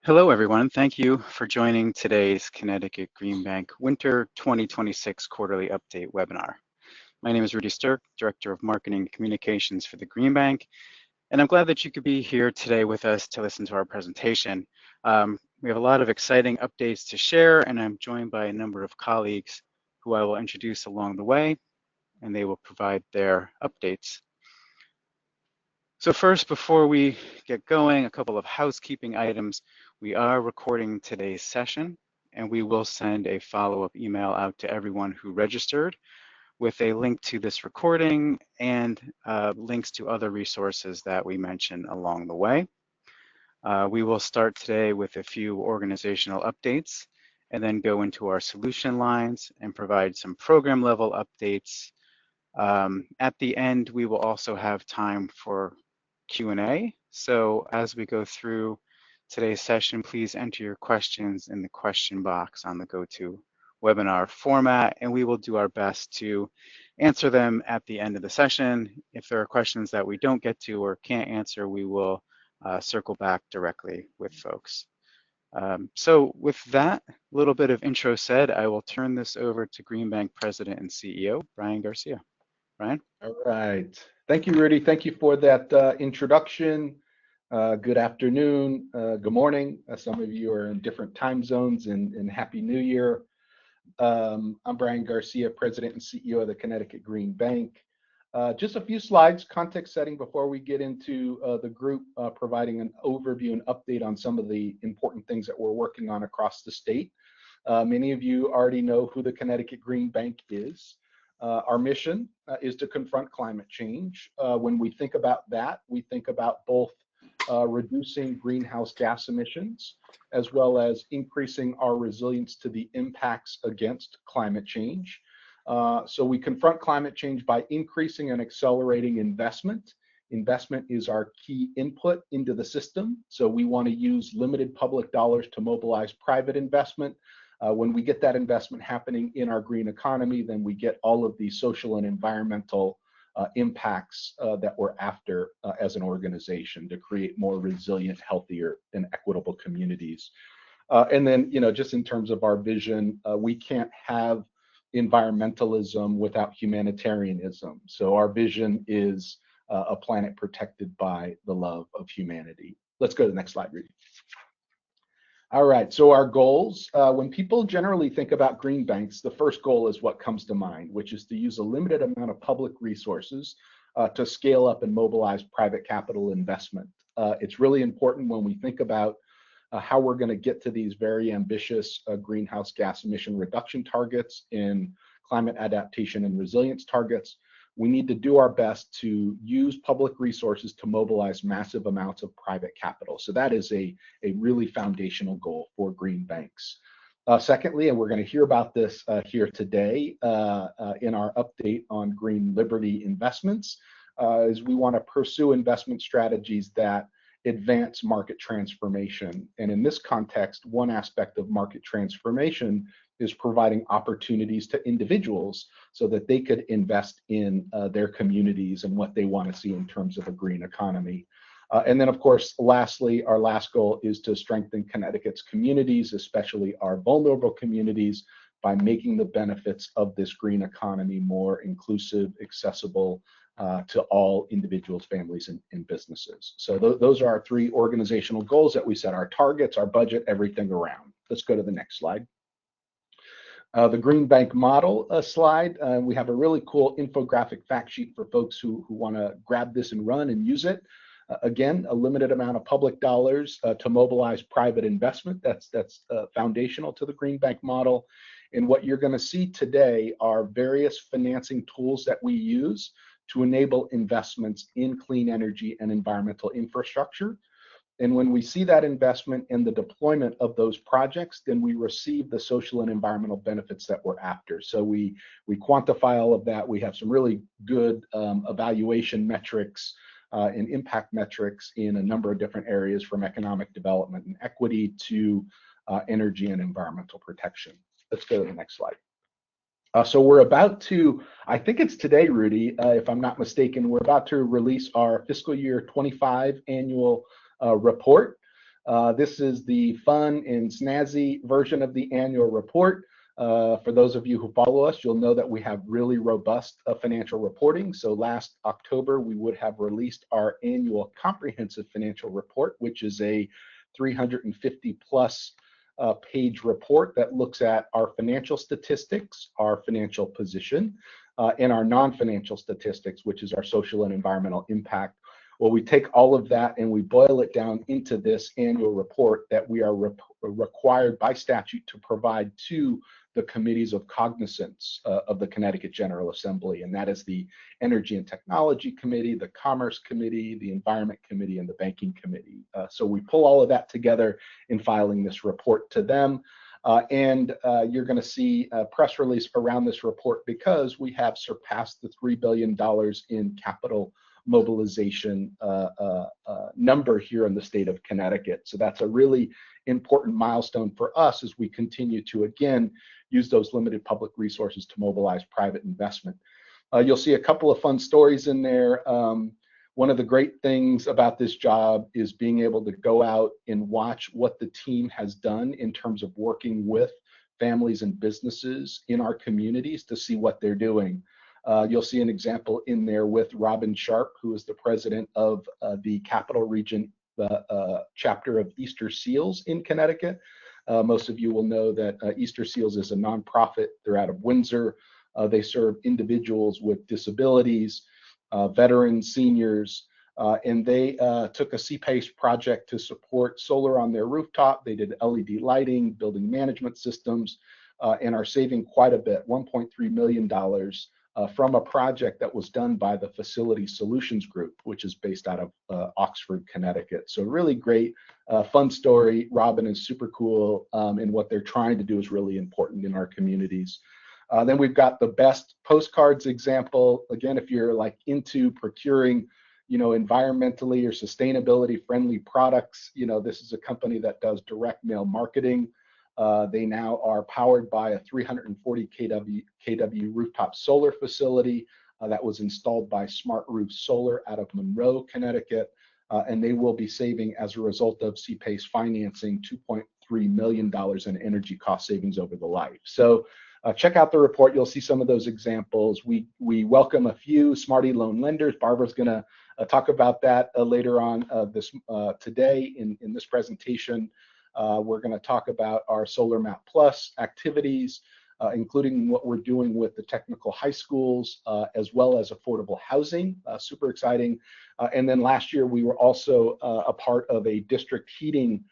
Hello, everyone. Thank you for joining today's Connecticut Green Bank Winter 2026 Quarterly Update webinar. My name is Rudy Stirk, Director of Marketing and Communications for the Green Bank, and I'm glad that you could be here today with us to listen to our presentation. We have a lot of exciting updates to share, and I'm joined by a number of colleagues who I will introduce along the way, and they will provide their updates. So first, before we get going, a couple of housekeeping items. We are recording today's session, and we will send a follow-up email out to everyone who registered with a link to this recording and links to other resources that we mention along the way. We will start today with a few organizational updates and then go into our solution lines and provide some program level updates. At the end, we will also have time for Q&A. So as we go through today's session, please enter your questions in the question box on the GoToWebinar format, and we will do our best to answer them at the end of the session. If there are questions that we don't get to or can't answer, we will circle back directly with folks. So with that little bit of intro said, I will turn this over to Green Bank President and CEO, Brian Garcia. Brian? All right. Thank you, Rudy. Thank you for that introduction. Good afternoon, good morning. Some of you are in different time zones, and Happy New Year. I'm Brian Garcia, President and CEO of the Connecticut Green Bank. Just a few slides, context setting before we get into the group, providing an overview and update on some of the important things that we're working on across the state. Many of you already know who the Connecticut Green Bank is. Our mission is to confront climate change. When we think about that, we think about both reducing greenhouse gas emissions, as well as increasing our resilience to the impacts against climate change. So we confront climate change by increasing and accelerating investment. Investment is our key input into the system. So we want to use limited public dollars to mobilize private investment. When we get that investment happening in our green economy, then we get all of the social and environmental impacts that we're after as an organization to create more resilient, healthier, and equitable communities. And then, just in terms of our vision, we can't have environmentalism without humanitarianism. So our vision is a planet protected by the love of humanity. Let's go to the next slide, Rudy. All right, so our goals. When people generally think about green banks, the first goal is what comes to mind, which is to use a limited amount of public resources to scale up and mobilize private capital investment. It's really important when we think about how we're going to get to these very ambitious greenhouse gas emission reduction targets and climate adaptation and resilience targets. We need to do our best to use public resources to mobilize massive amounts of private capital. So that is a really foundational goal for green banks. Secondly, and we're going to hear about this here today in our update on Green Liberty investments, is we want to pursue investment strategies that advance market transformation. And in this context, one aspect of market transformation is providing opportunities to individuals so that they could invest in their communities and what they want to see in terms of a green economy. And then, of course, lastly, our last goal is to strengthen Connecticut's communities, especially our vulnerable communities, by making the benefits of this green economy more inclusive, accessible to all individuals, families, and businesses. So those are our three organizational goals that we set, our targets, our budget, everything around. Let's go to the next slide. The Green Bank model slide. We have a really cool infographic fact sheet for folks who want to grab this and run and use it. Again, a limited amount of public dollars to mobilize private investment. That's foundational to the Green Bank model. And what you're going to see today are various financing tools that we use to enable investments in clean energy and environmental infrastructure. And when we see that investment and the deployment of those projects, then we receive the social and environmental benefits that we're after. So we quantify all of that. We have some really good evaluation metrics and impact metrics in a number of different areas, from economic development and equity to energy and environmental protection. Let's go to the next slide. So we're about to, I think it's today, Rudy, if I'm not mistaken, we're about to release our fiscal year 25 annual report. This is the fun and snazzy version of the annual report. For those of you who follow us, you'll know that we have really robust financial reporting. So last October, we would have released our annual comprehensive financial report, which is a 350 plus page report that looks at our financial statistics, our financial position, and our non-financial statistics, which is our social and environmental impact. Well, we take all of that and we boil it down into this annual report that we are required by statute to provide to the committees of cognizance of the Connecticut General Assembly, and that is the Energy and Technology Committee, the Commerce Committee, the Environment Committee, and the Banking Committee. So we pull all of that together in filing this report to them. And you're going to see a press release around this report because we have surpassed the $3 billion in capital mobilization number here in the state of Connecticut. So that's a really important milestone for us as we continue to, again, use those limited public resources to mobilize private investment. You'll see a couple of fun stories in there. One of the great things about this job is being able to go out and watch what the team has done in terms of working with families and businesses in our communities to see what they're doing. You'll see an example in there with Robin Sharp, who is the president of the Capital Region chapter of Easter Seals in Connecticut. Most of you will know that Easter Seals is a nonprofit. They're out of Windsor. They serve individuals with disabilities, veterans, seniors, and they took a CPACE project to support solar on their rooftop. They did LED lighting, building management systems, and are saving quite a bit, $1.3 million from a project that was done by the Facility Solutions Group, which is based out of Oxford, Connecticut. So really great, fun story. Robin is super cool, and what they're trying to do is really important in our communities. Then we've got the best postcards example. Again, if you're like into procuring, environmentally or sustainability friendly products, this is a company that does direct mail marketing. They now are powered by a 340 kW rooftop solar facility that was installed by Smart Roof Solar out of Monroe, Connecticut, and they will be saving, as a result of CPACE financing, $2.3 million in energy cost savings over the life. So check out the report. You'll see some of those examples. We welcome a few Smarty loan lenders. Barbara's going to talk about that later on today in this presentation. We're going to talk about our Solar Map Plus activities, including what we're doing with the technical high schools, as well as affordable housing. Super exciting. And then last year, we were also a part of a district heating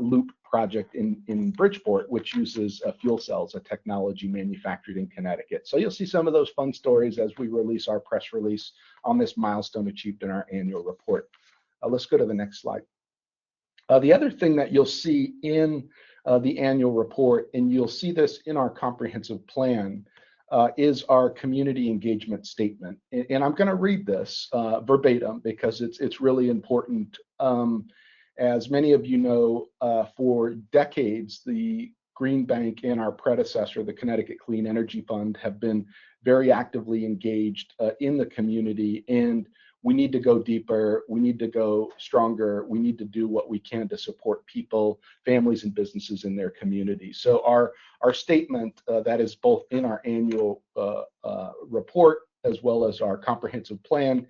loop project in Bridgeport, which uses fuel cells, a technology manufactured in Connecticut. So you'll see some of those fun stories as we release our press release on this milestone achieved in our annual report. Let's go to the next slide. The other thing that you'll see in the annual report, and you'll see this in our comprehensive plan, is our community engagement statement. And I'm going to read this verbatim because it's really important. As many of you know, for decades, the Green Bank and our predecessor, the Connecticut Clean Energy Fund, have been very actively engaged in the community, and we need to go deeper, we need to go stronger, we need to do what we can to support people, families, and businesses in their community. So our statement that is both in our annual report as well as our comprehensive plan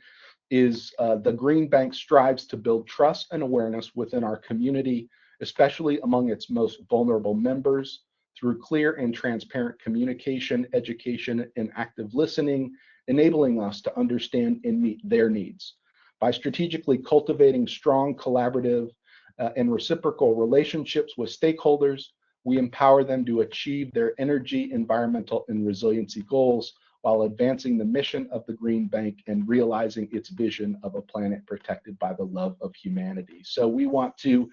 is the Green Bank strives to build trust and awareness within our community, especially among its most vulnerable members, through clear and transparent communication, education, and active listening, enabling us to understand and meet their needs. By strategically cultivating strong collaborative and reciprocal relationships with stakeholders, we empower them to achieve their energy, environmental, and resiliency goals while advancing the mission of the Green Bank and realizing its vision of a planet protected by the love of humanity. So we want to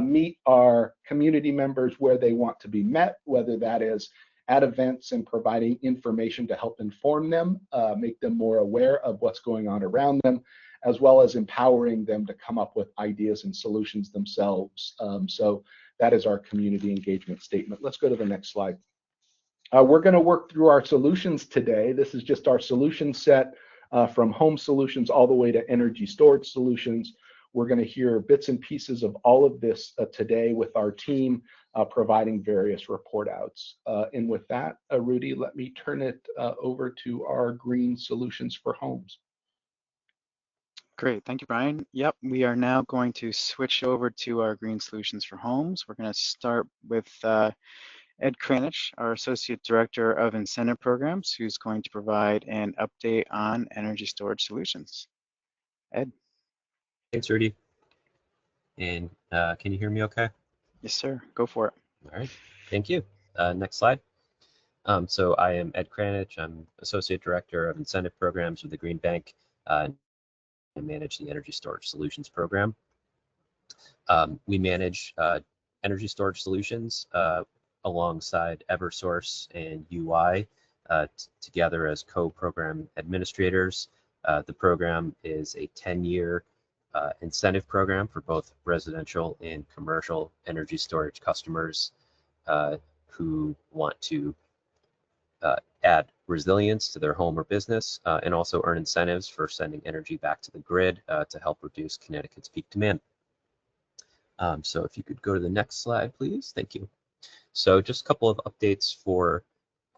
meet our community members where they want to be met, whether that is at events and providing information to help inform them, make them more aware of what's going on around them, as well as empowering them to come up with ideas and solutions themselves. So that is our community engagement statement. Let's go to the next slide. We're going to work through our solutions today. This is just our solution set from home solutions all the way to energy storage solutions. We're going to hear bits and pieces of all of this today with our team providing various report outs. And with that, Rudy, let me turn it over to our Green Solutions for Homes. Great, thank you, Brian. Yep, we are now going to switch over to our Green Solutions for Homes. We're going to start with Ed Kranich, our Associate Director of Incentive Programs, who's going to provide an update on energy storage solutions. Ed. Thanks, Rudy. And can you hear me okay? Yes, sir. Go for it. All right. Thank you. Next slide. So I am Ed Kranich. I'm Associate Director of Incentive Programs with the Green Bank. I manage the Energy Storage Solutions Program. We manage energy storage solutions alongside Eversource and UI together as co-program administrators. The program is a 10-year incentive program for both residential and commercial energy storage customers who want to add resilience to their home or business and also earn incentives for sending energy back to the grid to help reduce Connecticut's peak demand. So if you could go to the next slide, please. Thank you. So just a couple of updates for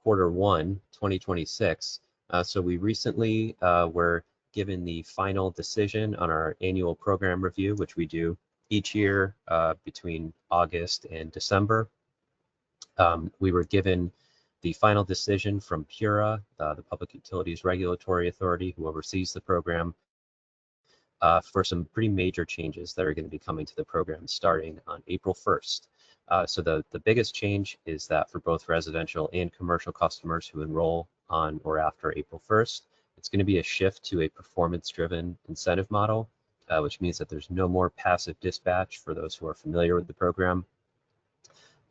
Q1 2026. So we recently were given the final decision on our annual program review, which we do each year between August and December. We were given the final decision from PURA, the Public Utilities Regulatory Authority, who oversees the program, for some pretty major changes that are going to be coming to the program starting on April 1st. So the biggest change is that for both residential and commercial customers who enroll on or after April 1st, it's going to be a shift to a performance-driven incentive model, which means that there's no more passive dispatch for those who are familiar with the program.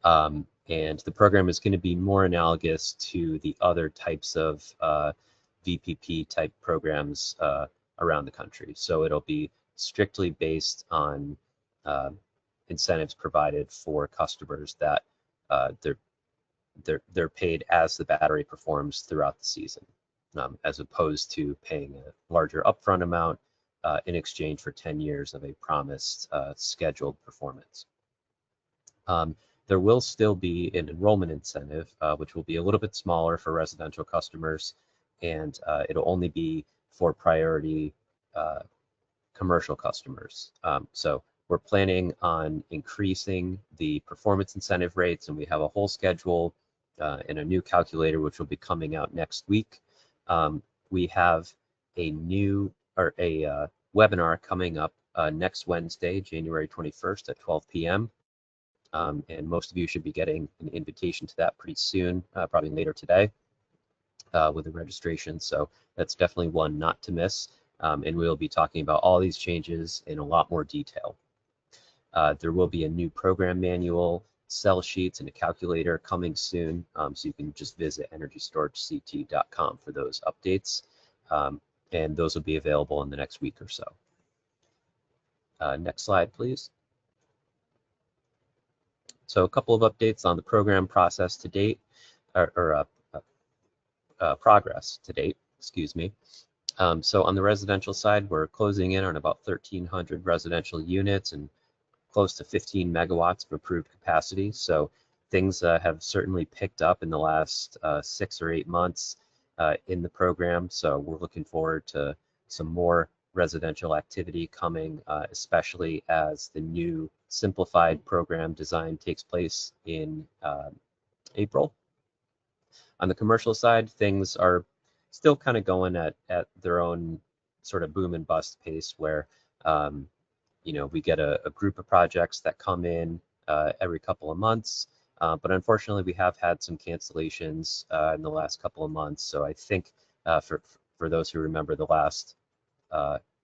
And the program is going to be more analogous to the other types of VPP type programs around the country. So it'll be strictly based on incentives provided for customers that they're paid as the battery performs throughout the season, as opposed to paying a larger upfront amount in exchange for 10 years of a promised scheduled performance. There will still be an enrollment incentive, which will be a little bit smaller for residential customers, and it'll only be for priority commercial customers. So we're planning on increasing the performance incentive rates, and we have a whole schedule and a new calculator which will be coming out next week. We have a new webinar coming up next Wednesday, January 21st at 12 p.m. And most of you should be getting an invitation to that pretty soon, probably later today with the registration. So that's definitely one not to miss. And we'll be talking about all these changes in a lot more detail. There will be a new program manual, cell sheets, and a calculator coming soon. So you can just visit energystoragect.com for those updates. And those will be available in the next week or so. Next slide, please. So a couple of updates on the program process to date, progress to date, excuse me. So on the residential side, we're closing in on about 1,300 residential units and close to 15 megawatts of approved capacity. So things have certainly picked up in the last 6 or 8 months in the program. So we're looking forward to some more residential activity coming, especially as the new simplified program design takes place in April. On the commercial side, things are still kind of going at their own sort of boom and bust pace where, you know, we get a group of projects that come in every couple of months. But unfortunately, we have had some cancellations in the last couple of months. So I think for those who remember the last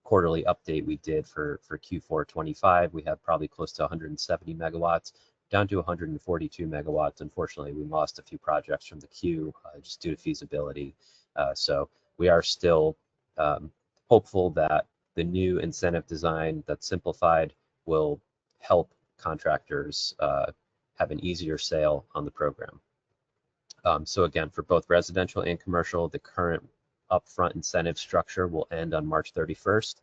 quarterly update we did for Q4 25, we had probably close to 170 megawatts, down to 142 megawatts. Unfortunately, we lost a few projects from the queue just due to feasibility. So we are still hopeful that the new incentive design that's simplified will help contractors have an easier sale on the program. So again, for both residential and commercial, the current upfront incentive structure will end on March 31st,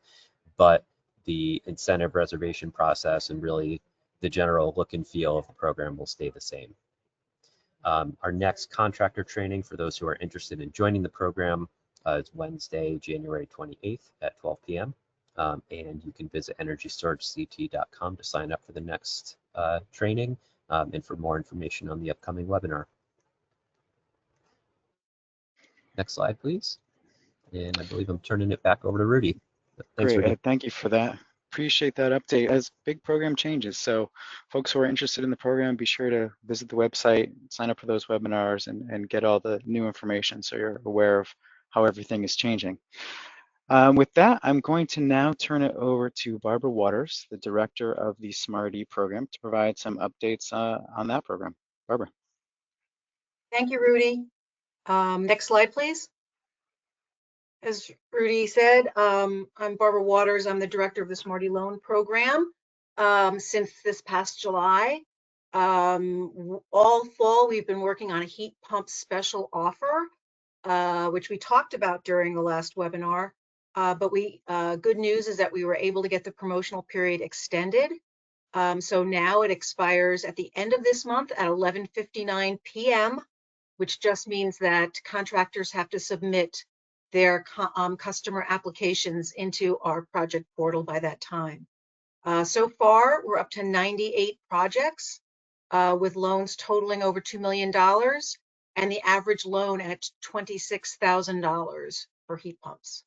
but the incentive reservation process and really the general look and feel of the program will stay the same. Our next contractor training for those who are interested in joining the program is Wednesday, January 28th at 12 p.m. And you can visit energystoragect.com to sign up for the next training and for more information on the upcoming webinar. Next slide, please. And I believe I'm turning it back over to Rudy. Thanks, Great, Rudy. Ed, thank you for that. Appreciate that update as big program changes. So folks who are interested in the program, be sure to visit the website, sign up for those webinars and get all the new information so you're aware of how everything is changing. With that, I'm going to now turn it over to Barbara Waters, the director of the SMART-E program, to provide some updates on that program. Barbara. Thank you, Rudy. Next slide, please. As Rudy said, I'm Barbara Waters. I'm the director of the SMART-E loan program since this past July. All fall, we've been working on a heat pump special offer, which we talked about during the last webinar. But good news is that we were able to get the promotional period extended. So now it expires at the end of this month at 11:59 p.m., which just means that contractors have to submit their customer applications into our project portal by that time. So far, we're up to 98 projects with loans totaling over $2 million and the average loan at $26,000 for heat pumps.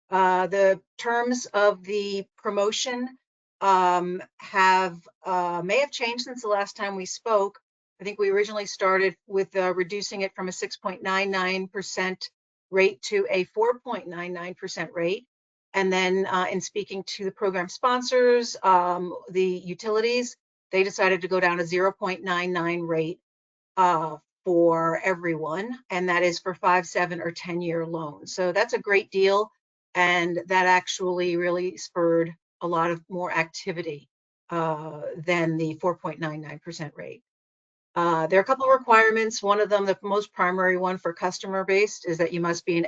The terms of the promotion may have changed since the last time we spoke. I think we originally started with reducing it from a 6.99% rate to a 4.99% rate. And then in speaking to the program sponsors, the utilities, they decided to go down to 0.99 rate for everyone. And that is for 5, 7, or 10-year loans. So that's a great deal. And that actually really spurred a lot of more activity than the 4.99% rate. There are a couple of requirements. One of them, the most primary one for customer-based, is that you must be an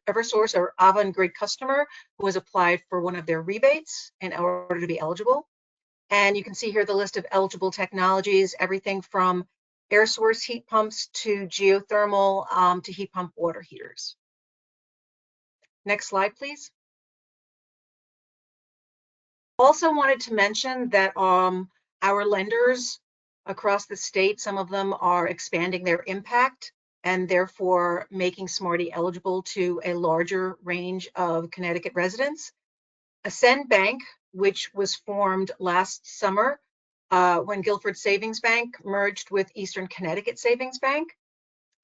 Eversource or Avangrid customer who has applied for one of their rebates in order to be eligible. And you can see here the list of eligible technologies, everything from air source heat pumps to geothermal to heat pump water heaters. Next slide, please. Also wanted to mention that our lenders across the state, some of them are expanding their impact and therefore making SMART-E eligible to a larger range of Connecticut residents. Ascend Bank, which was formed last summer when Guilford Savings Bank merged with Eastern Connecticut Savings Bank.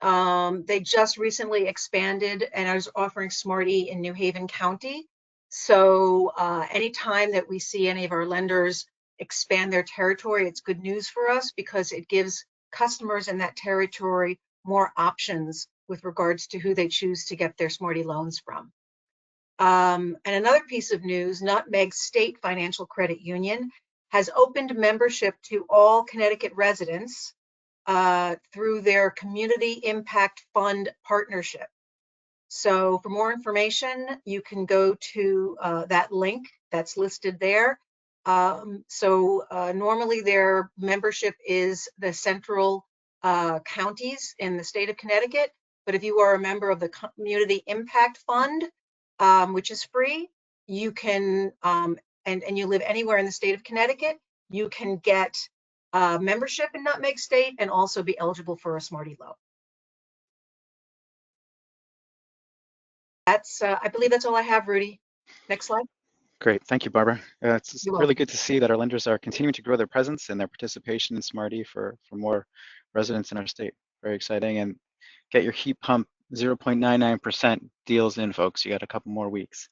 They just recently expanded and is offering SMART-E in New Haven County. So anytime that we see any of our lenders expand their territory, it's good news for us because it gives customers in that territory more options with regards to who they choose to get their SMART-E loans from. And another piece of news, Nutmeg State Financial Credit Union has opened membership to all Connecticut residents through their Community Impact Fund partnership. So for more information, you can go to that link that's listed there. Normally their membership is the central counties in the state of Connecticut, but if you are a member of the Community Impact Fund, which is free, you can, and you live anywhere in the state of Connecticut, you can get membership in Nutmeg State and also be eligible for a SMART-E loan. That's, I believe that's all I have, Rudy. Next slide. Great, thank you, Barbara. It's You're really welcome. good to see that our lenders are continuing to grow their presence and their participation in SMART-E for more residents in our state. Very exciting. And get your heat pump 0.99% deals in, folks. You got a couple more weeks.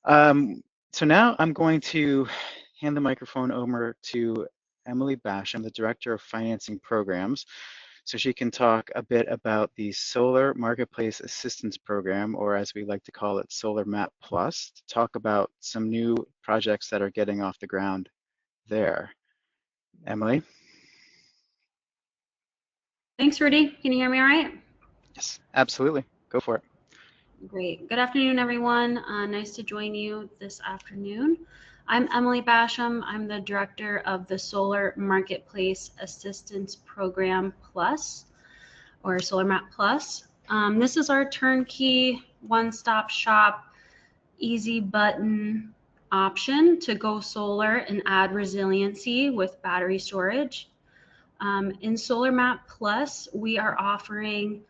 So now I'm going to hand the microphone over to Emily Basham, the Director of Financing Programs, so she can talk a bit about the Solar Marketplace Assistance Program, or as we like to call it, Solar Map Plus, to talk about some new projects that are getting off the ground there. Emily? Thanks, Rudy. Can you hear me all right? Yes, absolutely. Go for it. Great. Good afternoon, everyone. Nice to join you this afternoon. I'm Emily Basham. I'm the director of the Solar Marketplace Assistance Program Plus, or Solar Map Plus. This is our turnkey, one-stop shop, easy button option to go solar and add resiliency with battery storage. In Solar Map Plus, we are offering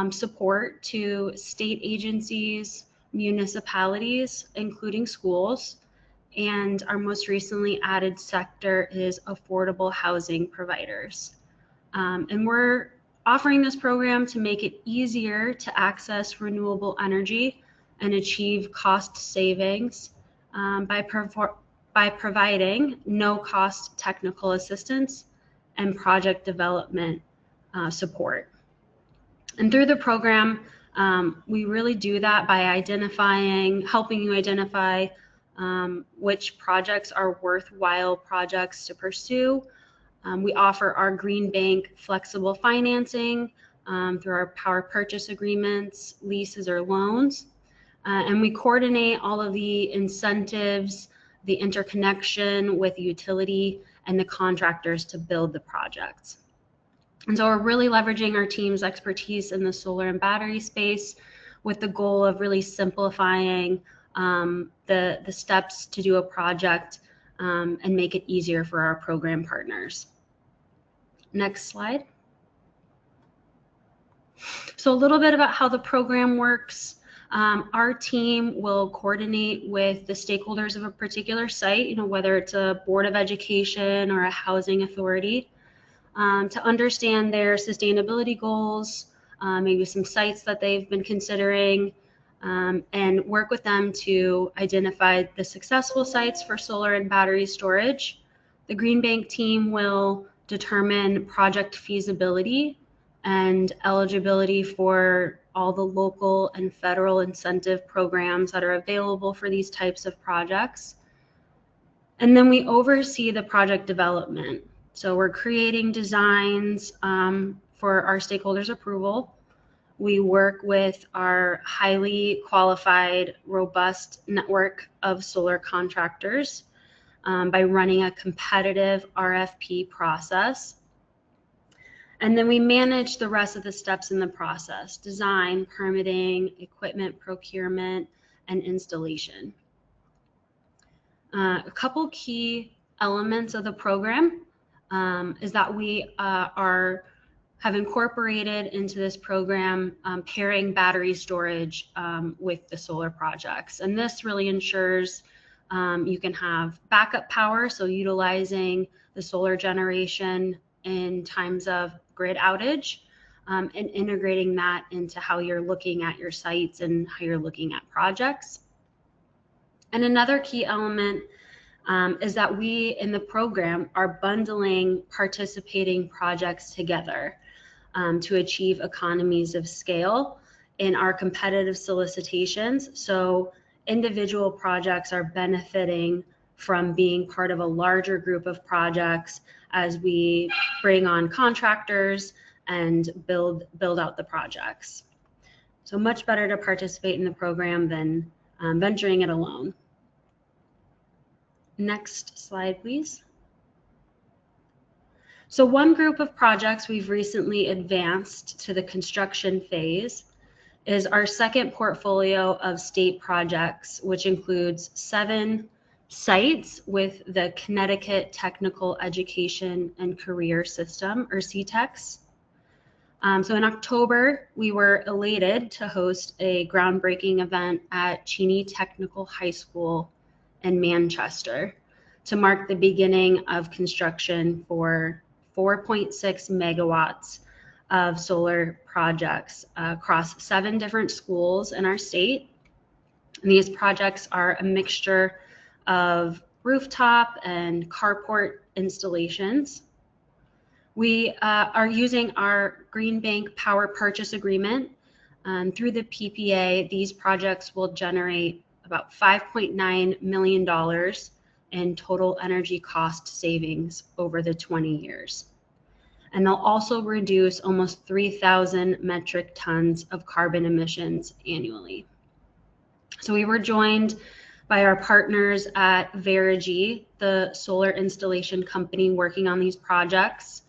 support to state agencies, municipalities, including schools, and our most recently added sector is affordable housing providers. And we're offering this program to make it easier to access renewable energy and achieve cost savings by providing no-cost technical assistance and project development support. And through the program, we really do that by helping you identify which projects are worthwhile projects to pursue. We offer our Green Bank flexible financing through our power purchase agreements, leases, or loans. And we coordinate all of the incentives, the interconnection with the utility and the contractors to build the projects. And so we're really leveraging our team's expertise in the solar and battery space with the goal of really simplifying the steps to do a project and make it easier for our program partners. Next slide. So a little bit about how the program works. Our team will coordinate with the stakeholders of a particular site, whether it's a board of education or a housing authority, to understand their sustainability goals, maybe some sites that they've been considering, and work with them to identify the successful sites for solar and battery storage. The Green Bank team will determine project feasibility and eligibility for all the local and federal incentive programs that are available for these types of projects. And then we oversee the project development. So we're creating designs for our stakeholders' approval. We work with our highly qualified, robust network of solar contractors by running a competitive RFP process. And then we manage the rest of the steps in the process: design, permitting, equipment procurement, and installation. A couple key elements of the program is that we have incorporated into this program pairing battery storage with the solar projects. And this really ensures you can have backup power, so utilizing the solar generation in times of grid outage, and integrating that into how you're looking at your sites and how you're looking at projects. And another key element is that we in the program are bundling participating projects together to achieve economies of scale in our competitive solicitations. So individual projects are benefiting from being part of a larger group of projects as we bring on contractors and build out the projects. So much better to participate in the program than venturing it alone. Next slide, please. So one group of projects we've recently advanced to the construction phase is our second portfolio of state projects, which includes 7 sites with the Connecticut Technical Education and Career System, or CTEX. So in October, we were elated to host a groundbreaking event at Cheney Technical High School in Manchester to mark the beginning of construction for 4.6 megawatts of solar projects across 7 different schools in our state. And these projects are a mixture of rooftop and carport installations. We are using our Green Bank power purchase agreement. Through the PPA, these projects will generate about $5.9 million in total energy cost savings over the 20 years. and they'll also reduce almost 3,000 metric tons of carbon emissions annually. So we were joined by our partners at Verigy, the solar installation company working on these projects,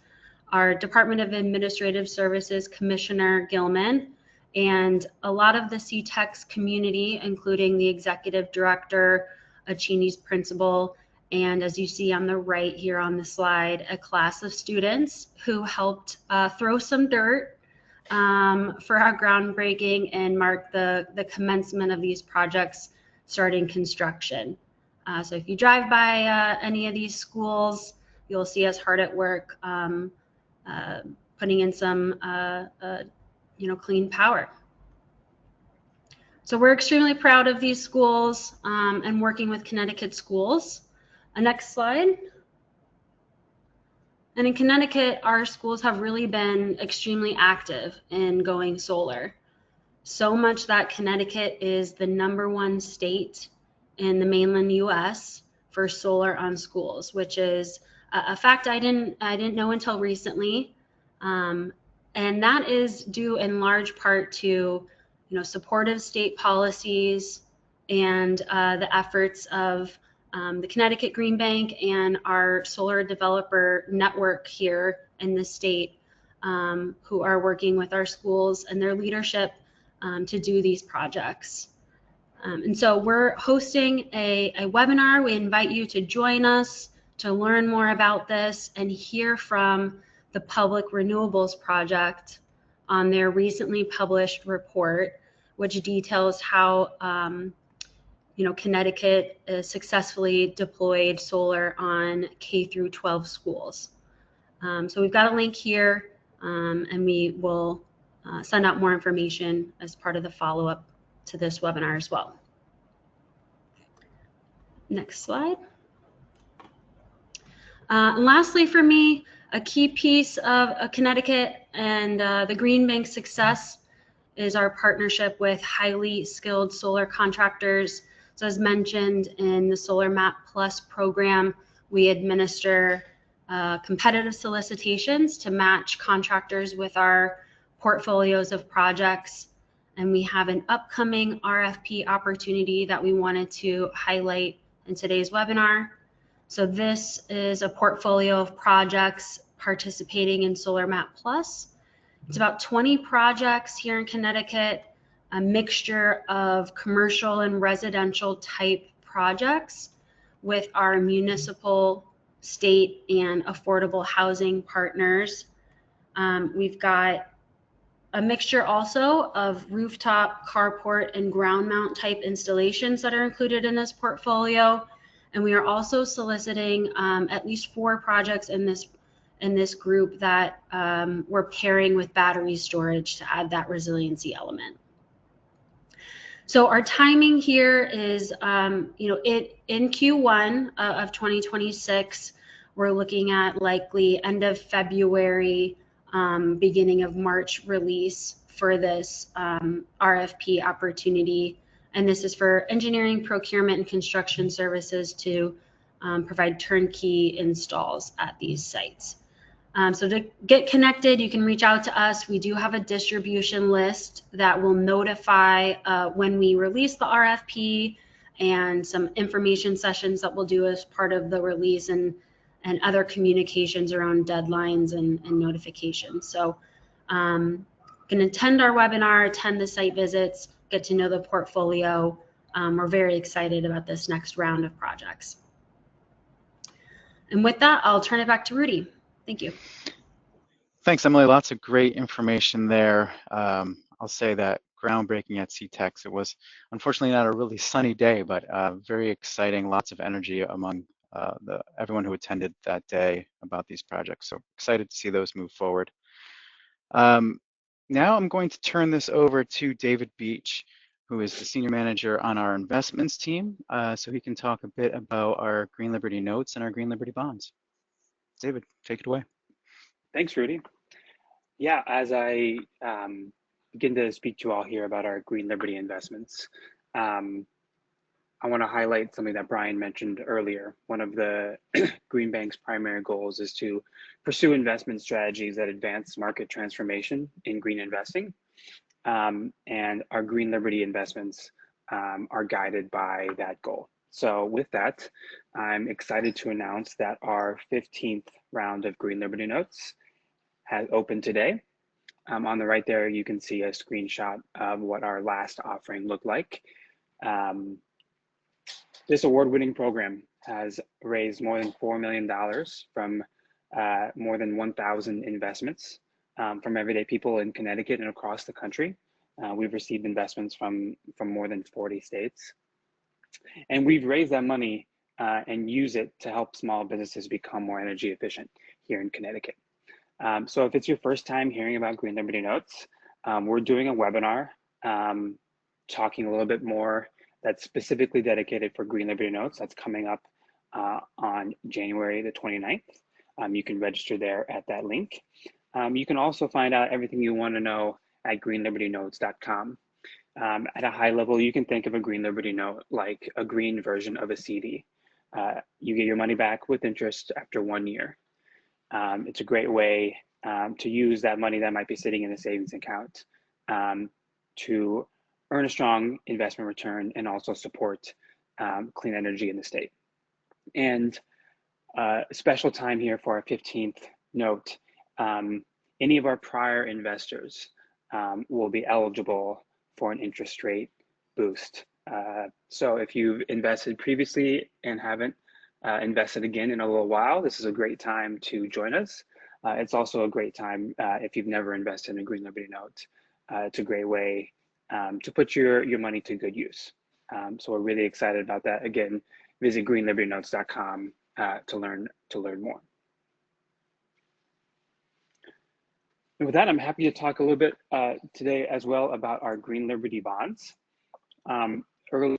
our Department of Administrative Services Commissioner Gilman, and a lot of the CTEX community, including the executive director, a Cheney's principal, and as you see on the right here on the slide, a class of students who helped throw some dirt for our groundbreaking and mark the commencement of these projects starting construction. So if you drive by any of these schools, you'll see us hard at work putting in some clean power. So we're extremely proud of these schools and working with Connecticut schools. Next slide. And in Connecticut, our schools have really been extremely active in going solar. So much that Connecticut is the #1 state in the mainland US for solar on schools, which is a fact I didn't know until recently. And that is due in large part to supportive state policies and the efforts of the Connecticut Green Bank and our solar developer network here in the state, who are working with our schools and their leadership to do these projects. And so we're hosting a webinar. We invite you to join us to learn more about this and hear from the Public Renewables Project on their recently published report, which details how Connecticut successfully deployed solar on K through 12 schools. So we've got a link here, and we will send out more information as part of the follow-up to this webinar as well. Next slide. And lastly for me, a key piece of Connecticut and the Green Bank success is our partnership with highly skilled solar contractors. So as mentioned in the Solar Map Plus program, we administer competitive solicitations to match contractors with our portfolios of projects. And we have an upcoming RFP opportunity that we wanted to highlight in today's webinar. So this is a portfolio of projects participating in Solar Map Plus. It's about 20 projects here in Connecticut, a mixture of commercial and residential type projects with our municipal, state, and affordable housing partners. We've got a mixture also of rooftop, carport, and ground mount type installations that are included in this portfolio. And we are also soliciting at least 4 projects in this group that we're pairing with battery storage to add that resiliency element. So our timing here is, in Q1 of 2026, we're looking at likely end of February, beginning of March release for this RFP opportunity. And this is for engineering, procurement, and construction services to provide turnkey installs at these sites. So to get connected, you can reach out to us. We do have a distribution list that will notify when we release the RFP and some information sessions that we'll do as part of the release and other communications around deadlines and notifications. So you can attend our webinar, attend the site visits, get to know the portfolio. We're very excited about this next round of projects. And with that, I'll turn it back to Rudy. Thank you. Thanks, Emily. Lots of great information there. I'll say that groundbreaking at CTEX, it was unfortunately not a really sunny day, but very exciting, lots of energy among everyone who attended that day about these projects. So excited to see those move forward. Now I'm going to turn this over to David Beach, who is the Senior Manager on our investments team, so he can talk a bit about our Green Liberty notes and our Green Liberty bonds. David, take it away. Thanks, Rudy. Yeah, as I begin to speak to you all here about our Green Liberty investments, I want to highlight something that Brian mentioned earlier. One of the Green Bank's primary goals is to pursue investment strategies that advance market transformation in green investing. And our Green Liberty investments are guided by that goal. So with that, I'm excited to announce that our 15th round of Green Liberty notes has opened today. On the right there, you can see a screenshot of what our last offering looked like. This award-winning program has raised more than $4 million from more than 1,000 investments from everyday people in Connecticut and across the country. We've received investments from more than 40 states. And we've raised that money and use it to help small businesses become more energy efficient here in Connecticut. So if it's your first time hearing about Green Liberty Notes, we're doing a webinar talking a little bit more that's specifically dedicated for Green Liberty Notes. That's coming up on January the 29th. You can register there at that link. You can also find out everything you want to know at greenlibertynotes.com. At a high level, you can think of a Green Liberty Note like a green version of a CD. You get your money back with interest after 1 year. It's a great way to use that money that might be sitting in a savings account to earn a strong investment return and also support clean energy in the state. And special time here for our 15th note. Any of our prior investors will be eligible for an interest rate boost. So if you've invested previously and haven't invested again in a little while, this is a great time to join us. It's also a great time if you've never invested in a Green Liberty Note. It's a great way to put your money to good use. So we're really excited about that. Again, visit greenlibertynotes.com to learn more. And with that, I'm happy to talk a little bit today as well about our Green Liberty bonds. Earlier,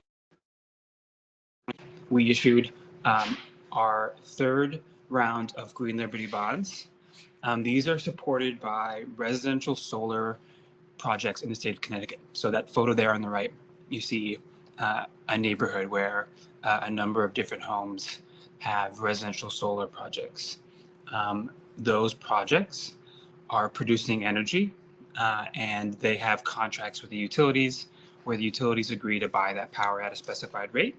we issued our third round of Green Liberty bonds. These are supported by residential solar projects in the state of Connecticut. So that photo there on the right, you see a neighborhood where a number of different homes have residential solar projects. Those projects are producing energy and they have contracts with the utilities where the utilities agree to buy that power at a specified rate.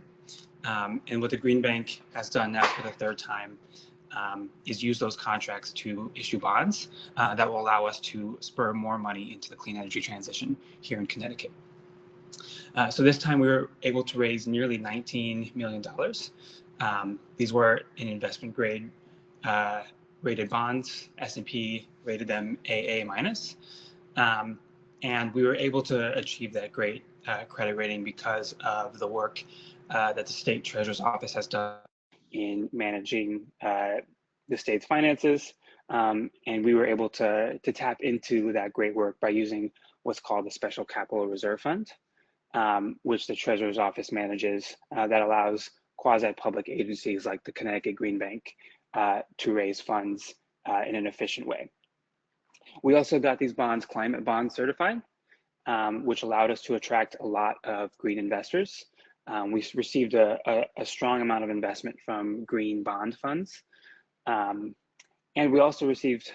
And what the Green Bank has done now for the third time is use those contracts to issue bonds that will allow us to spur more money into the clean energy transition here in Connecticut. So this time we were able to raise nearly $19 million. These were in investment grade rated bonds. S&P rated them AA minus. And we were able to achieve that great credit rating because of the work that the state treasurer's office has done in managing the state's finances. And we were able to tap into that great work by using what's called the Special Capital Reserve Fund, which the treasurer's office manages, that allows quasi-public agencies like the Connecticut Green Bank to raise funds in an efficient way. We also got these bonds climate bond certified, which allowed us to attract a lot of green investors. We received a strong amount of investment from green bond funds. And we also received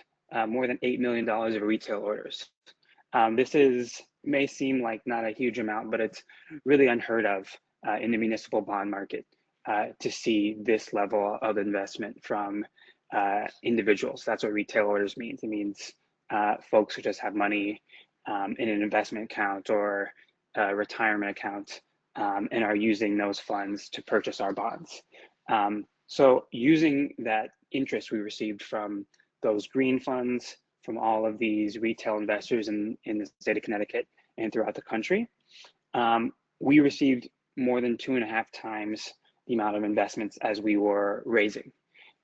more than $8 million of retail orders. This may seem like not a huge amount, but it's really unheard of in the municipal bond market to see this level of investment from individuals. That's what retail orders means. It means folks who just have money in an investment account or a retirement account and are using those funds to purchase our bonds. So using that interest we received from those green funds, from all of these retail investors in the state of Connecticut and throughout the country, we received more than 2.5 times the amount of investments as we were raising.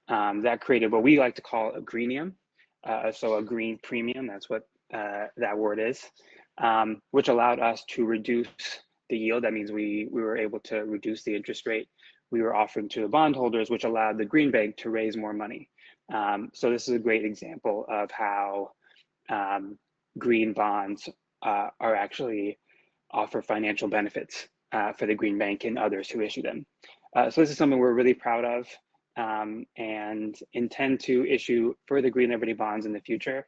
That created what we like to call a greenium, so a green premium, that's what that word is, which allowed us to reduce the yield. That means we were able to reduce the interest rate we were offering to the bondholders, which allowed the Green Bank to raise more money. So this is a great example of how green bonds are actually offer financial benefits for the Green Bank and others who issue them. So this is something we're really proud of and intend to issue further Green Liberty bonds in the future.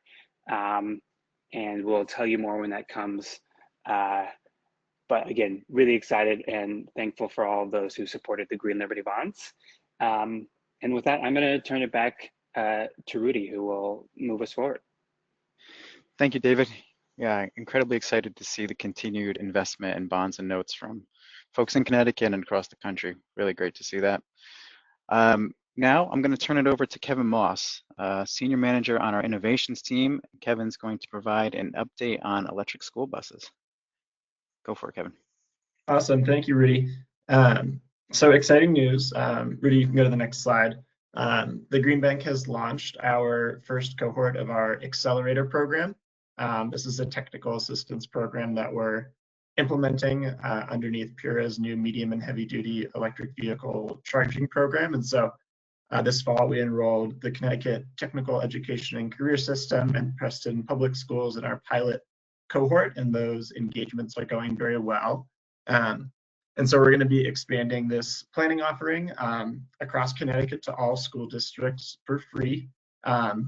And we'll tell you more when that comes. But again, really excited and thankful for all of those who supported the Green Liberty bonds. And with that, I'm going to turn it back to Rudy, who will move us forward. Thank you, David. Yeah, incredibly excited to see the continued investment in bonds and notes from folks in Connecticut and across the country. Really great to see that. Now I'm going to turn it over to Kevin Moss, Senior Manager on our innovations team. Kevin's going to provide an update on electric school buses. Go for it, Kevin. Awesome, thank you, Rudy. So exciting news. Rudy, you can go to the next slide. The Green Bank has launched our first cohort of our Accelerator program. This is a technical assistance program that we're implementing underneath PURA's new medium and heavy duty electric vehicle charging program. And so this fall we enrolled the Connecticut Technical Education and Career System and Preston Public Schools in our pilot cohort, and those engagements are going very well. And so we're going to be expanding this planning offering across Connecticut to all school districts for free. We're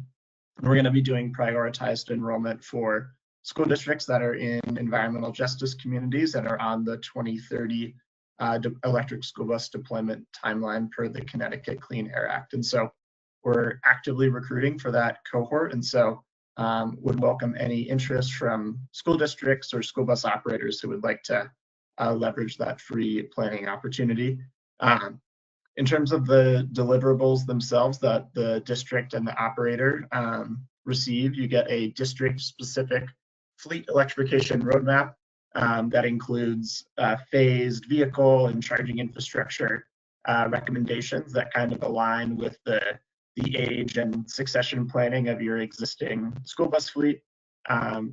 going to be doing prioritized enrollment for school districts that are in environmental justice communities that are on the 2030 electric school bus deployment timeline per the Connecticut Clean Air Act. And so we're actively recruiting for that cohort. And so would welcome any interest from school districts or school bus operators who would like to leverage that free planning opportunity. In terms of the deliverables themselves that the district and the operator receive, you get a district-specific fleet electrification roadmap that includes phased vehicle and charging infrastructure recommendations that kind of align with the age and succession planning of your existing school bus fleet.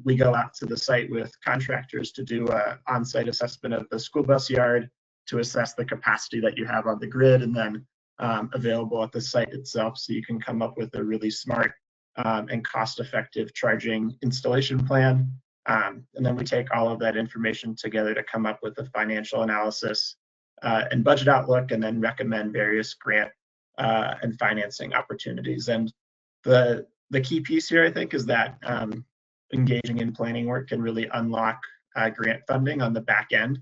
We go out to the site with contractors to do an on-site assessment of the school bus yard to assess the capacity that you have on the grid, and then available at the site itself, so you can come up with a really smart and cost-effective charging installation plan. And then we take all of that information together to come up with a financial analysis and budget outlook, and then recommend various grant and financing opportunities. And the key piece here, I think, is that engaging in planning work can really unlock grant funding on the back end.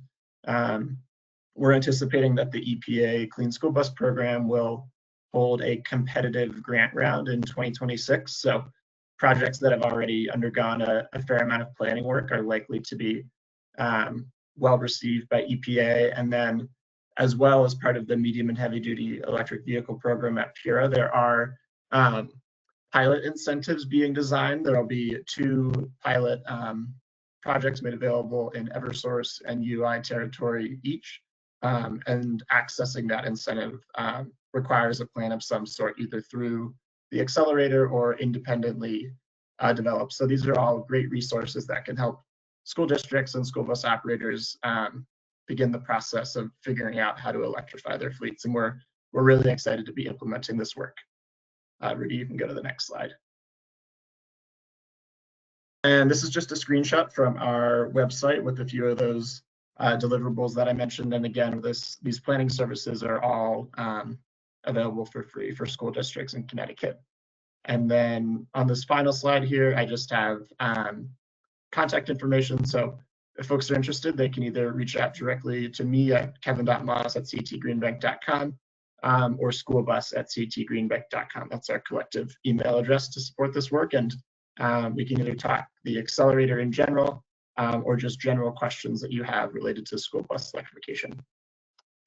We're anticipating that the EPA Clean School Bus Program will hold a competitive grant round in 2026. So projects that have already undergone a fair amount of planning work are likely to be well received by EPA. And then, as well as part of the medium and heavy duty electric vehicle program at PURA, there are pilot incentives being designed. There'll be 2 pilot projects made available in Eversource and UI territory each. And accessing that incentive requires a plan of some sort, either through the accelerator or independently developed. So these are all great resources that can help school districts and school bus operators begin the process of figuring out how to electrify their fleets. And we're really excited to be implementing this work. Rudy, you can go to the next slide. And this is just a screenshot from our website with a few of those deliverables that I mentioned. And again, these planning services are all available for free for school districts in Connecticut. And then on this final slide here, I just have contact information. So if folks are interested, they can either reach out directly to me at kevin.moss@ctgreenbank.com or schoolbus@ctgreenbank.com. That's our collective email address to support this work. And we can either talk the accelerator in general or just general questions that you have related to school bus electrification.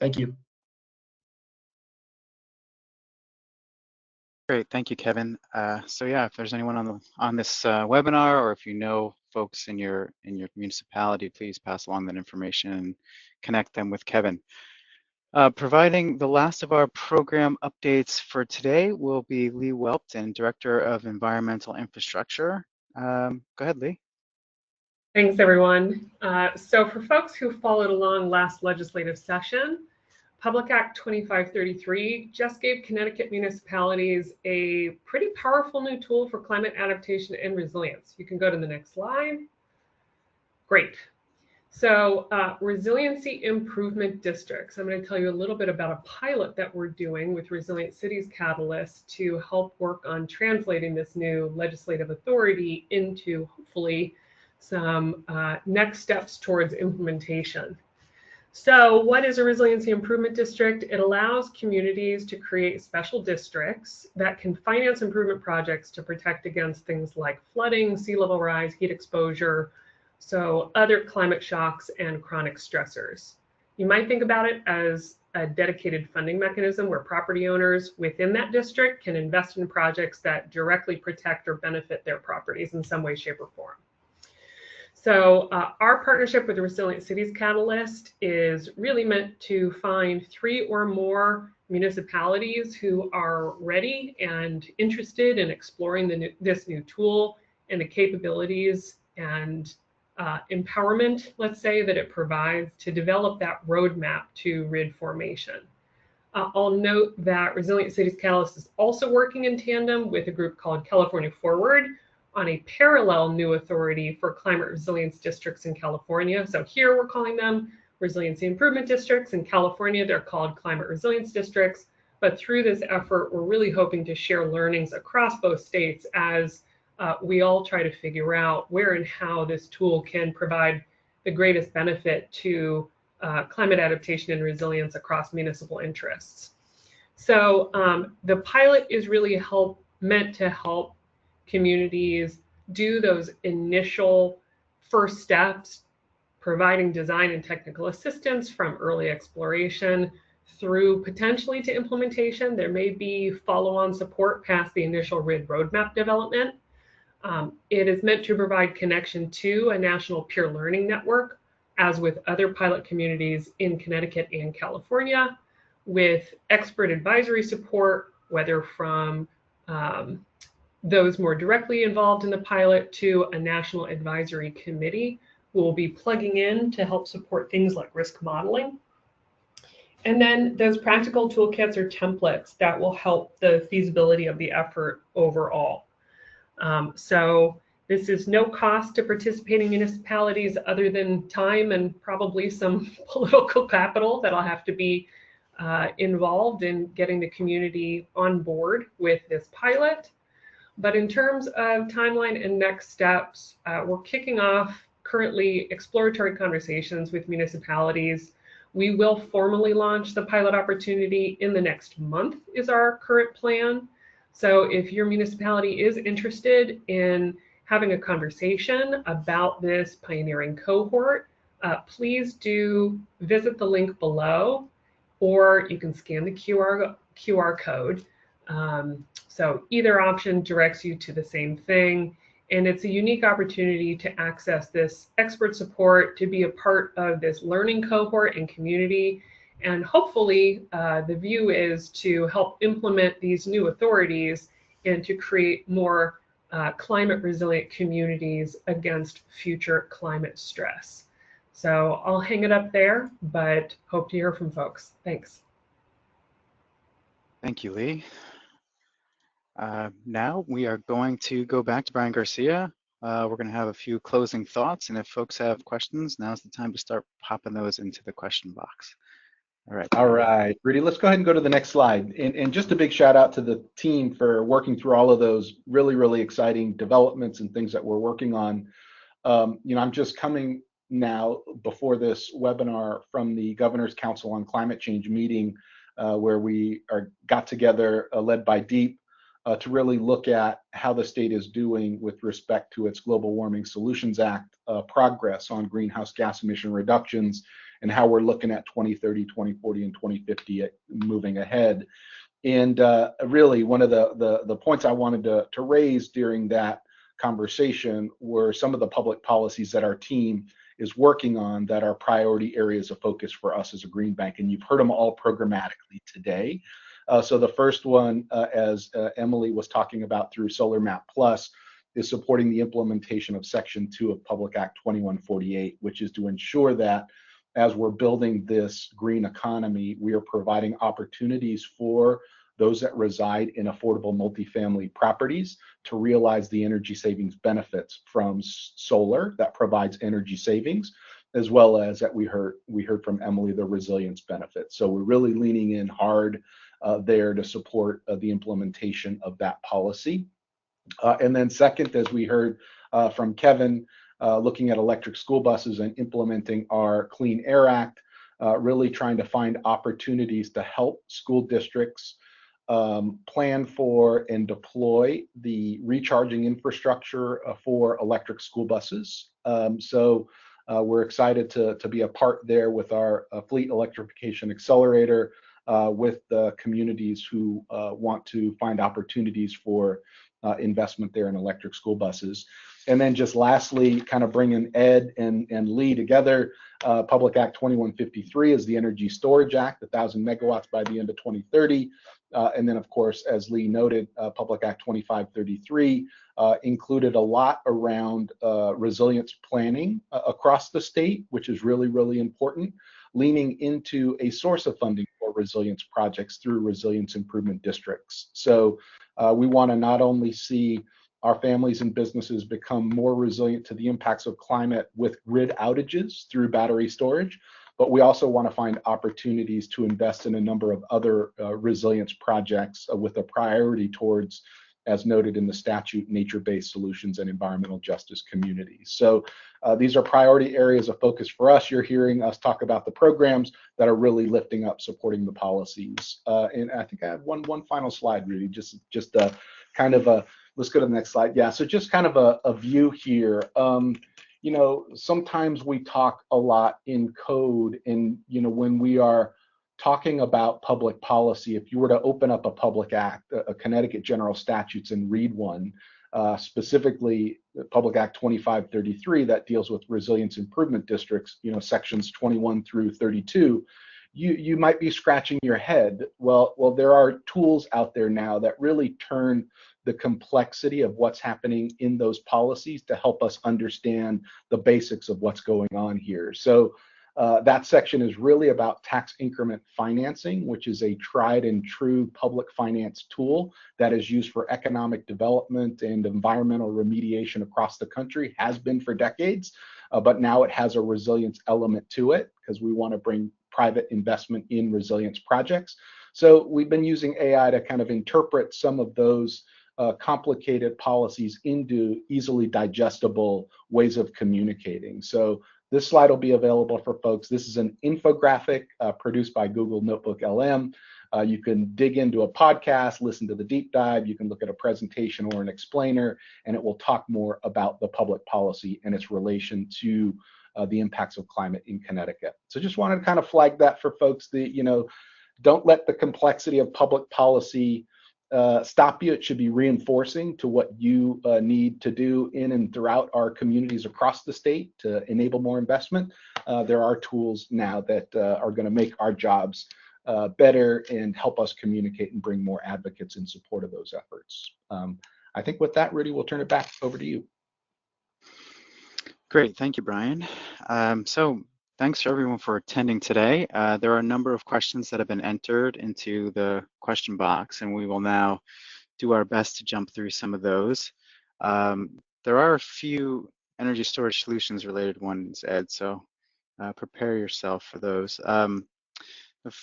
Thank you. Great, thank you, Kevin. So yeah, if there's anyone on this webinar, or if you know folks in your municipality, please pass along that information and connect them with Kevin. Providing the last of our program updates for today will be Lee Welpton, Director of Environmental Infrastructure. Go ahead, Lee. Thanks, everyone. So for folks who followed along last legislative session, Public Act 2533 just gave Connecticut municipalities a pretty powerful new tool for climate adaptation and resilience. You can go to the next slide. Great. So resiliency improvement districts. I'm going to tell you a little bit about a pilot that we're doing with Resilient Cities Catalyst to help work on translating this new legislative authority into hopefully some next steps towards implementation. So what is a resiliency improvement district? It allows communities to create special districts that can finance improvement projects to protect against things like flooding, sea level rise, heat exposure, so other climate shocks and chronic stressors. You might think about it as a dedicated funding mechanism where property owners within that district can invest in projects that directly protect or benefit their properties in some way, shape, or form. So our partnership with the Resilient Cities Catalyst is really meant to find 3 or more municipalities who are ready and interested in exploring this new tool and the capabilities and empowerment, let's say, that it provides to develop that roadmap to RID formation. I'll note that Resilient Cities Catalyst is also working in tandem with a group called California Forward on a parallel new authority for climate resilience districts in California. So here we're calling them resiliency improvement districts. In California, they're called climate resilience districts. But through this effort, we're really hoping to share learnings across both states as we all try to figure out where and how this tool can provide the greatest benefit to climate adaptation and resilience across municipal interests. So the pilot is really meant to help communities do those initial first steps, providing design and technical assistance from early exploration through potentially to implementation. There may be follow-on support past the initial RID roadmap development. It is meant to provide connection to a national peer learning network, as with other pilot communities in Connecticut and California, with expert advisory support, whether from those more directly involved in the pilot to a national advisory committee who will be plugging in to help support things like risk modeling. And then those practical toolkits or templates that will help the feasibility of the effort overall. So this is no cost to participating municipalities other than time and probably some political capital that'll have to be involved in getting the community on board with this pilot. But in terms of timeline and next steps, we're kicking off currently exploratory conversations with municipalities. We will formally launch the pilot opportunity in the next month is our current plan. So if your municipality is interested in having a conversation about this pioneering cohort, please do visit the link below, or you can scan the QR code. So either option directs you to the same thing. And it's a unique opportunity to access this expert support, to be a part of this learning cohort and community. And hopefully the view is to help implement these new authorities and to create more climate resilient communities against future climate stress. So I'll hang it up there, but hope to hear from folks. Thanks. Thank you, Lee. Now we are going to go back to Brian Garcia. We're going to have a few closing thoughts, and if folks have questions, now's the time to start popping those into the question box. All right, Rudy, let's go ahead and go to the next slide. And just a big shout out to the team for working through all of those really, really exciting developments and things that we're working on. I'm just coming now before this webinar from the Governor's Council on Climate Change meeting where we got together, led by Deep, to really look at how the state is doing with respect to its Global Warming Solutions Act progress on greenhouse gas emission reductions, and how we're looking at 2030, 2040, and 2050 moving ahead. And really, one of the points I wanted to raise during that conversation were some of the public policies that our team is working on that are priority areas of focus for us as a green bank. And you've heard them all programmatically today. So the first one, as Emily was talking about through Solar Map Plus, is supporting the implementation of Section 2 of Public Act 2148, which is to ensure that as we're building this green economy, we are providing opportunities for those that reside in affordable multifamily properties to realize the energy savings benefits from solar that provides energy savings, as well as that we heard from Emily, the resilience benefits. So we're really leaning in hard there to support the implementation of that policy. And then second, as we heard from Kevin, looking at electric school buses and implementing our Clean Air Act, really trying to find opportunities to help school districts plan for and deploy the recharging infrastructure for electric school buses. So we're excited to be a part there with our Fleet Electrification Accelerator with the communities who want to find opportunities for investment there in electric school buses. And then just lastly, kind of bringing Ed and Lee together, Public Act 2153 is the Energy Storage Act, 1,000 megawatts by the end of 2030. And then, of course, as Lee noted, Public Act 2533 included a lot around resilience planning across the state, which is really, really important, leaning into a source of funding for resilience projects through resilience improvement districts. So we want to not only see our families and businesses become more resilient to the impacts of climate with grid outages through battery storage, but we also want to find opportunities to invest in a number of other resilience projects with a priority towards, as noted in the statute, nature-based solutions and environmental justice communities. So these are priority areas of focus for us. You're hearing us talk about the programs that are really lifting up, supporting the policies. And I think I have one final slide, Rudy, just kind of a, let's go to the next slide. Yeah, so just kind of a view here. You know, sometimes we talk a lot in code, and, you know, when we are talking about public policy, if you were to open up a public act, a Connecticut general statutes, and read one, specifically Public Act 2533 that deals with resilience improvement districts, you know, sections 21 through 32, you might be scratching your head. Well, there are tools out there now that really turn the complexity of what's happening in those policies to help us understand the basics of what's going on here. So that section is really about tax increment financing, which is a tried and true public finance tool that is used for economic development and environmental remediation across the country, has been for decades, but now it has a resilience element to it because we want to bring private investment in resilience projects. So we've been using AI to kind of interpret some of those complicated policies into easily digestible ways of communicating. So this slide will be available for folks. This is an infographic produced by Google Notebook LM. You can dig into a podcast, listen to the deep dive. You can look at a presentation or an explainer, and it will talk more about the public policy and its relation to the impacts of climate in Connecticut. So just wanted to kind of flag that for folks that, you know, don't let the complexity of public policy stop you. It should be reinforcing to what you need to do in and throughout our communities across the state to enable more investment. There are tools now that are going to make our jobs better and help us communicate and bring more advocates in support of those efforts. I think with that, Rudy, we'll turn it back over to you. Great, thank you, Brian. So thanks to everyone for attending today. There are a number of questions that have been entered into the question box, and we will now do our best to jump through some of those. There are a few energy storage solutions related ones, Ed, so prepare yourself for those.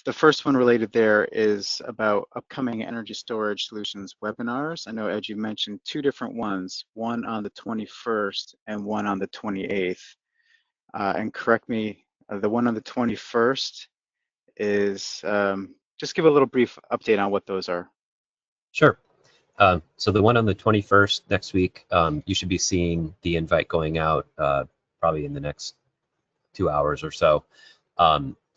The first one related there is about upcoming energy storage solutions webinars. I know, Ed, you mentioned two different ones, one on the 21st and one on the 28th. And correct me, the one on the 21st is, just give a little brief update on what those are. Sure. So the one on the 21st next week, you should be seeing the invite going out probably in the next 2 hours or so.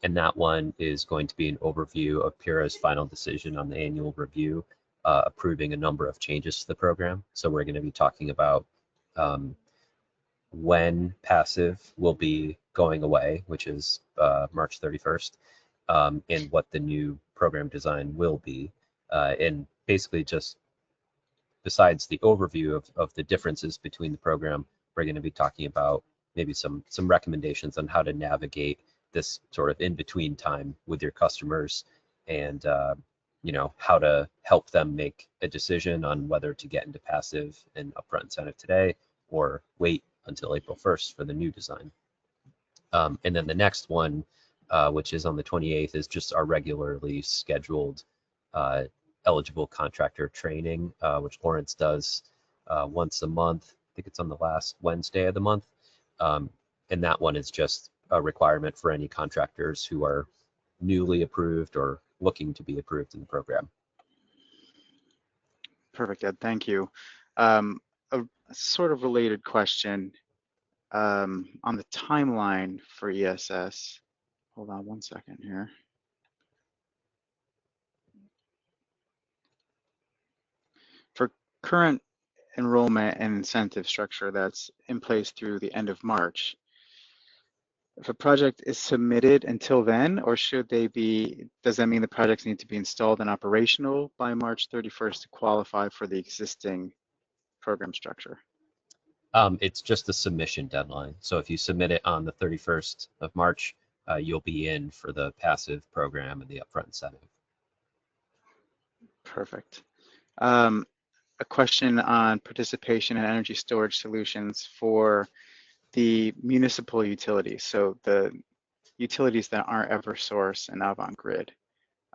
And that one is going to be an overview of PURA's final decision on the annual review, approving a number of changes to the program. So we're going to be talking about when passive will be going away, which is March 31st, and what the new program design will be. And basically just besides the overview of the differences between the program, we're going to be talking about maybe some recommendations on how to navigate this sort of in-between time with your customers, and you know, how to help them make a decision on whether to get into passive and upfront incentive today or wait until April 1st for the new design. And then the next one, which is on the 28th, is just our regularly scheduled eligible contractor training, which Lawrence does once a month. I think it's on the last Wednesday of the month. And that one is just a requirement for any contractors who are newly approved or looking to be approved in the program. Perfect, Ed. Thank you. A sort of related question on the timeline for ESS. Hold on one second here. For current enrollment and incentive structure that's in place through the end of March, if a project is submitted until then, or should they be, does that mean the projects need to be installed and operational by March 31st to qualify for the existing program structure? It's just a submission deadline. So if you submit it on the 31st of March, you'll be in for the passive program and the upfront incentive. Perfect. A question on participation in energy storage solutions for the municipal utilities. So the utilities that aren't Eversource and Avangrid,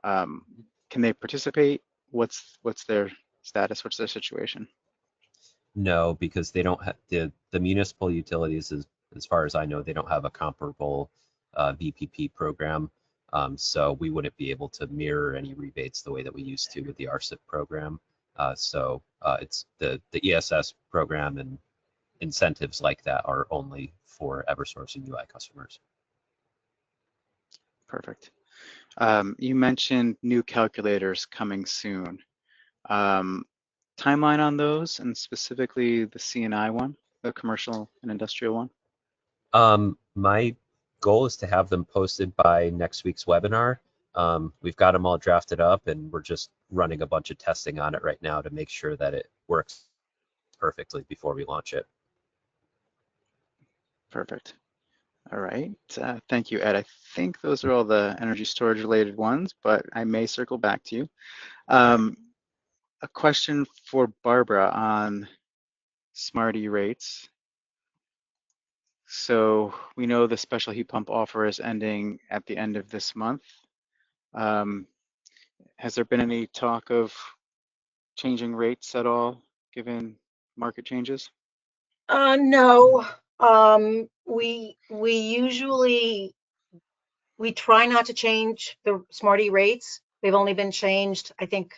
can they participate? What's their status? What's their situation? No, because they don't have the municipal utilities, as far as I know, they don't have a comparable VPP program. So we wouldn't be able to mirror any rebates the way that we used to with the RCIP program. So it's the ESS program and incentives like that are only for Eversource and UI customers. Perfect. You mentioned new calculators coming soon. Timeline on those, and specifically the C&I one, the commercial and industrial one? My goal is to have them posted by next week's webinar. We've got them all drafted up, and we're just running a bunch of testing on it right now to make sure that it works perfectly before we launch it. Perfect. All right. Thank you, Ed. I think those are all the energy storage related ones, but I may circle back to you. A question for Barbara on Smarty rates. So we know the special heat pump offer is ending at the end of this month. Has there been any talk of changing rates at all, given market changes? No. We try not to change the Smarty rates. They've only been changed, I think,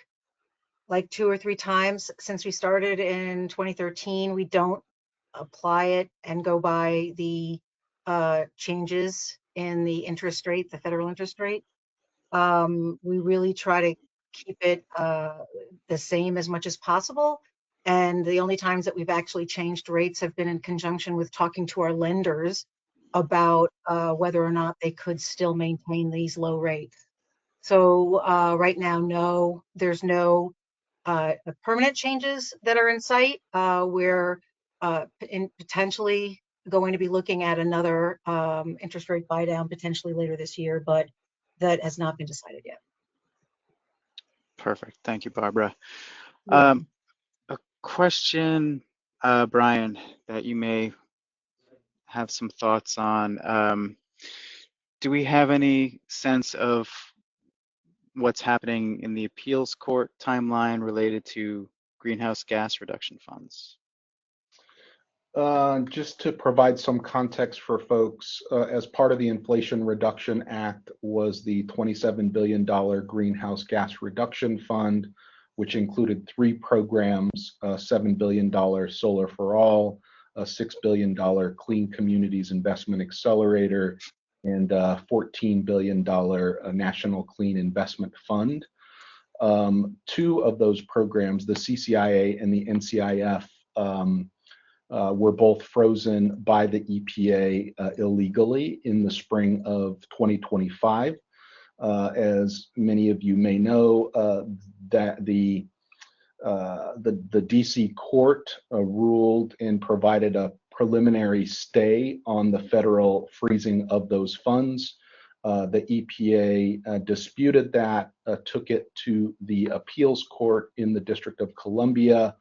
like 2 or 3 times since we started in 2013. We don't apply it and go by the changes in the interest rate, the federal interest rate. We really try to keep it the same as much as possible. And the only times that we've actually changed rates have been in conjunction with talking to our lenders about whether or not they could still maintain these low rates. So right now, no, there's no permanent changes that are in sight. We're potentially going to be looking at another interest rate buy down potentially later this year, but that has not been decided yet. Perfect. Thank you, Barbara. A question, Brian, that you may have some thoughts on. Do we have any sense of what's happening in the appeals court timeline related to greenhouse gas reduction funds? Just to provide some context for folks, as part of the Inflation Reduction Act was the $27 billion Greenhouse Gas Reduction Fund, which included 3 programs, $7 billion Solar for All, a $6 billion Clean Communities Investment Accelerator, and a $14 billion National Clean Investment Fund. 2 of those programs, the CCIA and the NCIF, were both frozen by the EPA illegally in the spring of 2025. As many of you may know, that the DC court ruled and provided a preliminary stay on the federal freezing of those funds. The EPA disputed that, took it to the appeals court in the District of Columbia.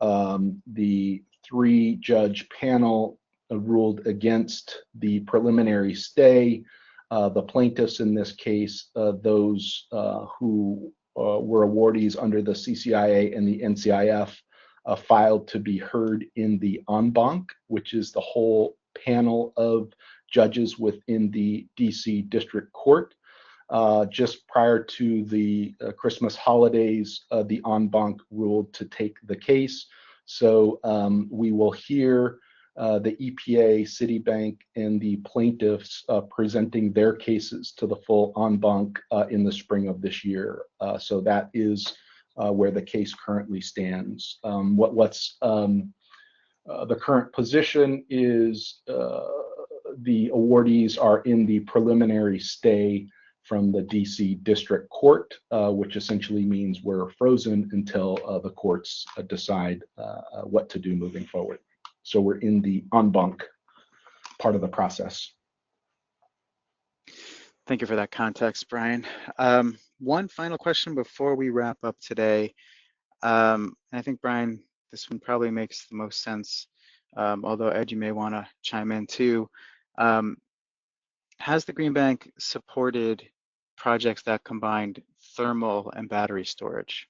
The 3-judge panel ruled against the preliminary stay. The plaintiffs in this case, those who were awardees under the CCIA and the NCIF, filed to be heard in the en banc, which is the whole panel of judges within the DC District Court. Just prior to the Christmas holidays, the en banc ruled to take the case. So we will hear the EPA, Citibank, and the plaintiffs presenting their cases to the full en banc in the spring of this year. So that is where the case currently stands. What's the current position is the awardees are in the preliminary stay from the DC District Court, which essentially means we're frozen until the courts decide what to do moving forward. So we're in the en banc part of the process. Thank you for that context, Brian. One final question before we wrap up today. And I think, Brian, this one probably makes the most sense, although Ed, you may want to chime in too. Has the Green Bank supported projects that combined thermal and battery storage?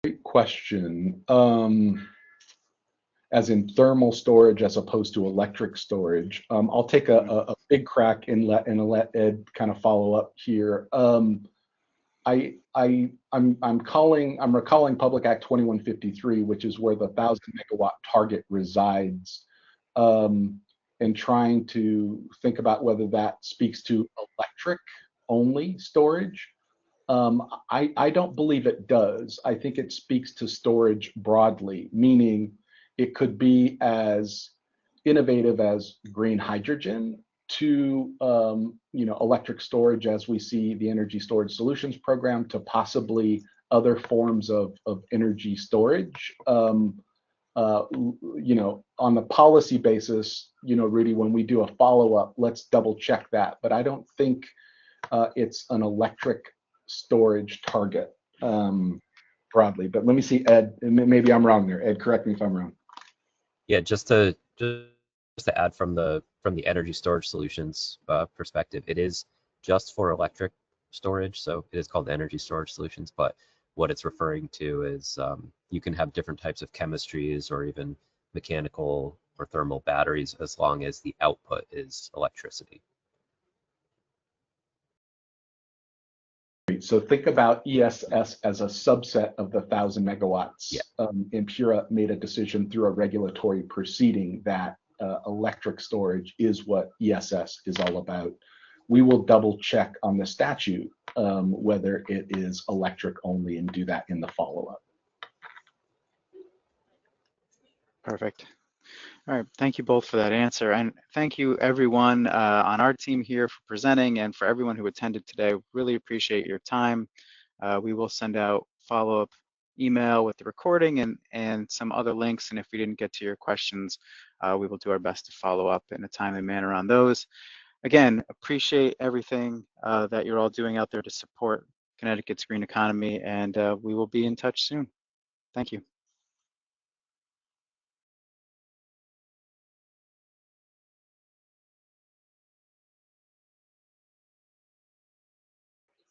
Great question. As in thermal storage as opposed to electric storage. I'll take a big crack and let Ed kind of follow up here. I'm recalling Public Act 2153, which is where the 1,000 megawatt target resides, and trying to think about whether that speaks to electric only storage. I don't believe it does. I think it speaks to storage broadly, meaning it could be as innovative as green hydrogen to electric storage, as we see the Energy Storage Solutions Program, to possibly other forms of energy storage. On the policy basis, Rudy, when we do a follow-up, let's double check that. But I don't think it's an electric storage target broadly. But let me see, Ed, maybe I'm wrong there. Ed, correct me if I'm wrong. Yeah, just to add from the energy storage solutions perspective, it is just for electric storage, so it is called energy storage solutions. But what it's referring to is you can have different types of chemistries or even mechanical or thermal batteries as long as the output is electricity. So think about ESS as a subset of the 1,000 megawatts. Yeah. Impura made a decision through a regulatory proceeding that electric storage is what ESS is all about. We will double check on the statute whether it is electric only and do that in the follow-up. Perfect. All right, thank you both for that answer. And thank you everyone on our team here for presenting, and for everyone who attended today. Really appreciate your time. We will send out follow-up email with the recording and some other links. And if we didn't get to your questions, we will do our best to follow up in a timely manner on those. Again, appreciate everything that you're all doing out there to support Connecticut's green economy, and we will be in touch soon. Thank you.